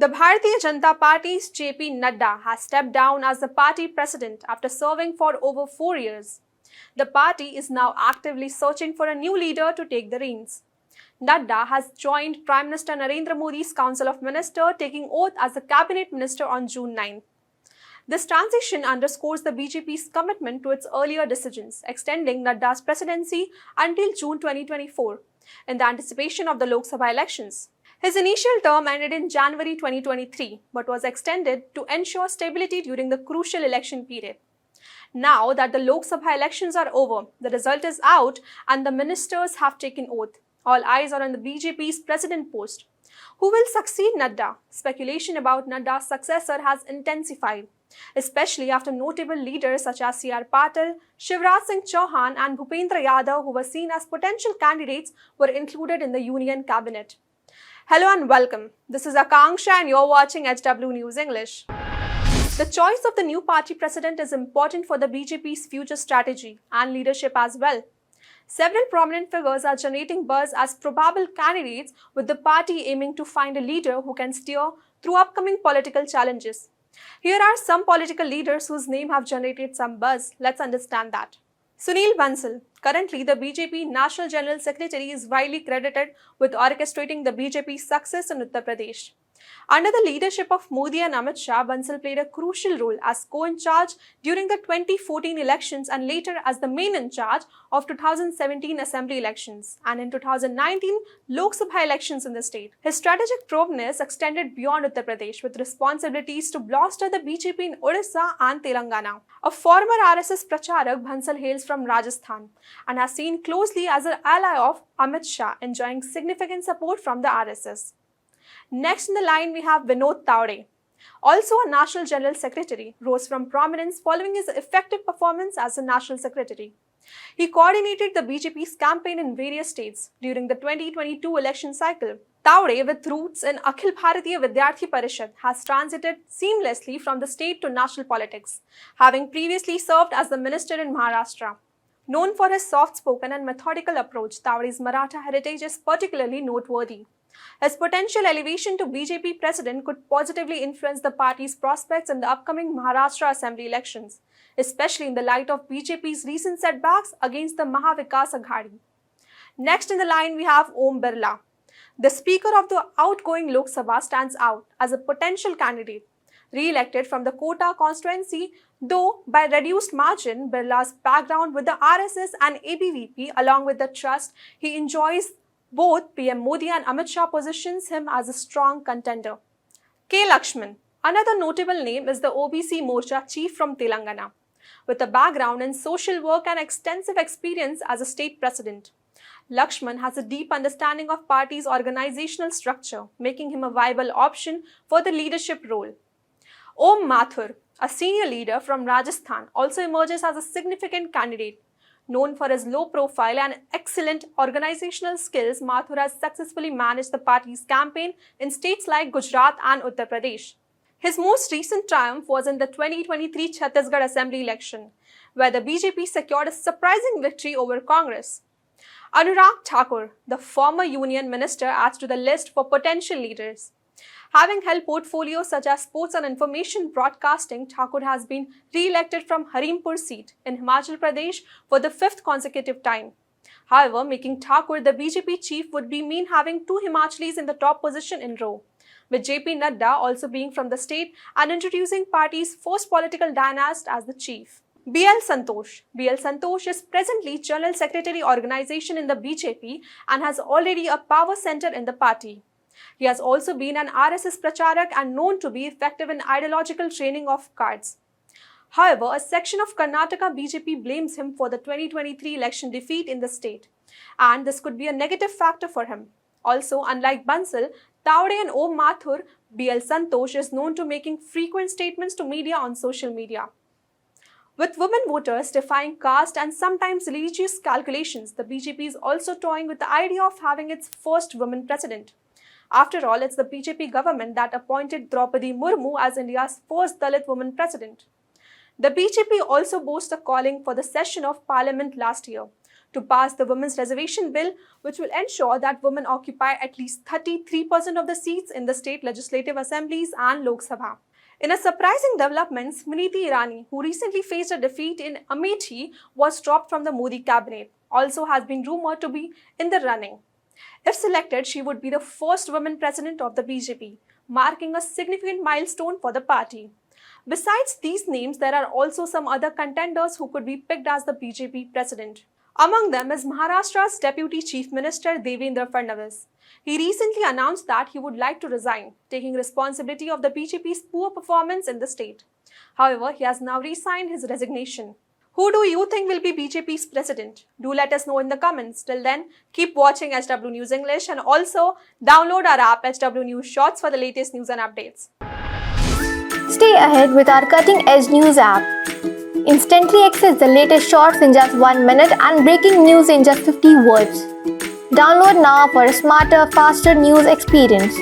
The Bharatiya Janata Party's JP Nadda has stepped down as the party president after serving for over 4 years. The party is now actively searching for a new leader to take the reins. Nadda has joined Prime Minister Narendra Modi's Council of Ministers, taking oath as the cabinet minister on June 9. This transition underscores the BJP's commitment to its earlier decisions, extending Nadda's presidency until June 2024, in the anticipation of the Lok Sabha elections. His initial term ended in January 2023, but was extended to ensure stability during the crucial election period. Now that the Lok Sabha elections are over, the result is out and the ministers have taken oath. All eyes are on the BJP's president post. Who will succeed Nadda? Speculation about Nadda's successor has intensified, especially after notable leaders such as C.R. Patil, Shivraj Singh Chauhan and Bhupendra Yadav, who were seen as potential candidates, were included in the union cabinet. Hello and welcome. This is Akanksha and you're watching HW News English. The choice of the new party president is important for the BJP's future strategy and leadership as well. Several prominent figures are generating buzz as probable candidates, with the party aiming to find a leader who can steer through upcoming political challenges. Here are some political leaders whose names have generated some buzz. Let's understand that. Sunil Bansal, currently the BJP National General Secretary, is widely credited with orchestrating the BJP's success in Uttar Pradesh. Under the leadership of Modi and Amit Shah, Bansal played a crucial role as co-in-charge during the 2014 elections and later as the main in charge of 2017 assembly elections and in 2019 Lok Sabha elections in the state. His strategic prowess extended beyond Uttar Pradesh, with responsibilities to bolster the BJP in Odisha and Telangana. A former RSS pracharak, Bansal hails from Rajasthan and has seen closely as an ally of Amit Shah, enjoying significant support from the RSS. Next in the line, we have Vinod Tawde. Also a National General Secretary, rose from prominence following his effective performance as a National Secretary. He coordinated the BJP's campaign in various states during the 2022 election cycle. Tawde, with roots in Akhil Bharatiya Vidyarthi Parishad, has transited seamlessly from the state to national politics, having previously served as the minister in Maharashtra. Known for his soft-spoken and methodical approach, Tawde's Maratha heritage is particularly noteworthy. His potential elevation to BJP president could positively influence the party's prospects in the upcoming Maharashtra assembly elections, especially in the light of BJP's recent setbacks against the Mahavikas Aghadi. Next in the line, we have Om Birla. The speaker of the outgoing Lok Sabha stands out as a potential candidate. Re-elected from the Kota constituency, though by reduced margin, Birla's background with the RSS and ABVP, along with the trust he enjoys both PM Modi and Amit Shah, positions him as a strong contender. K. Lakshman. Another notable name is the OBC Morcha chief from Telangana, with a background in social work and extensive experience as a state president. Lakshman has a deep understanding of party's organizational structure, making him a viable option for the leadership role. Om Mathur, a senior leader from Rajasthan, also emerges as a significant candidate. Known for his low profile and excellent organizational skills, Mathur has successfully managed the party's campaign in states like Gujarat and Uttar Pradesh. His most recent triumph was in the 2023 Chhattisgarh Assembly election, where the BJP secured a surprising victory over Congress. Anurag Thakur, the former union minister, adds to the list for potential leaders. Having held portfolios such as sports and information broadcasting, Thakur has been re-elected from Harimpur seat in Himachal Pradesh for the 5th consecutive time. However, making Thakur the BJP chief would mean having two Himachalis in the top position in row, with JP Nadda also being from the state and introducing party's first political dynast as the chief. BL Santosh. BL Santosh is presently General Secretary Organization in the BJP and has already a power center in the party. He has also been an RSS pracharak and known to be effective in ideological training of cards. However, a section of Karnataka BJP blames him for the 2023 election defeat in the state, and this could be a negative factor for him. Also, unlike Bansal, Tawde and Om Mathur, BL Santosh is known to making frequent statements to media on social media. With women voters defying caste and sometimes religious calculations, the BJP is also toying with the idea of having its first woman president. After all, it's the BJP government that appointed Draupadi Murmu as India's first Dalit woman president. The BJP also boasts a calling for the session of parliament last year, to pass the Women's Reservation Bill, which will ensure that women occupy at least 33% of the seats in the state legislative assemblies and Lok Sabha. In a surprising development, Smriti Irani, who recently faced a defeat in Amethi, was dropped from the Modi cabinet, also has been rumored to be in the running. If selected, she would be the first woman president of the BJP, marking a significant milestone for the party. Besides these names, there are also some other contenders who could be picked as the BJP president. Among them is Maharashtra's Deputy Chief Minister Devendra Fadnavis. He recently announced that he would like to resign, taking responsibility of the BJP's poor performance in the state. However, he has now resigned his resignation. Who do you think will be BJP's president? Do let us know in the comments. Till then, keep watching HW News English and also download our app HW News Shorts for the latest news and updates. Stay ahead with our cutting-edge news app. Instantly access the latest shorts in just 1 minute and breaking news in just 50 words. Download now for a smarter, faster news experience.